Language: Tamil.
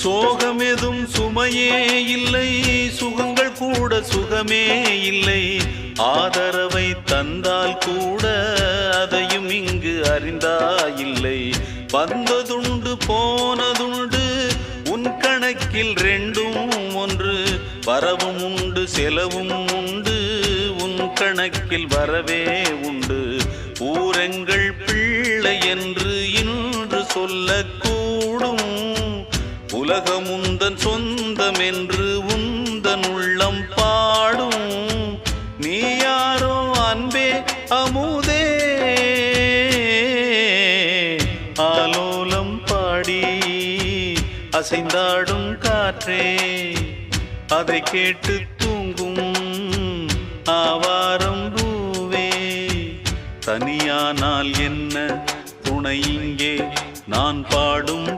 சோகமெதும் சுமையே இல்லை, சுகங்கள் கூட சுகமே இல்லை. ஆதரவை தந்தால் கூட அதையும் இங்கு அறிந்தாயில்லை. வந்ததுண்டு போனதுண்டு உன் கணக்கில் ரெண்டும் ஒன்று. வரவும் உண்டு செலவும் உண்டு, உன் கணக்கில் வரவே உண்டு. ஊரெங்கள் பிள்ளை என்று இன்று சொல்லக்கூடும். உலகம் உந்தன் சொந்தம் என்று உந்தன் உள்ளம் பாடும். நீ யாரோ அன்பே அமுதே, ஆலோலம் பாடி அசைந்தாடும் காற்றே, அதை கேட்டு தூங்கும் ஆவாரம் பூவே. தனியானால் என்ன துணை இங்கே, நான் பாடும்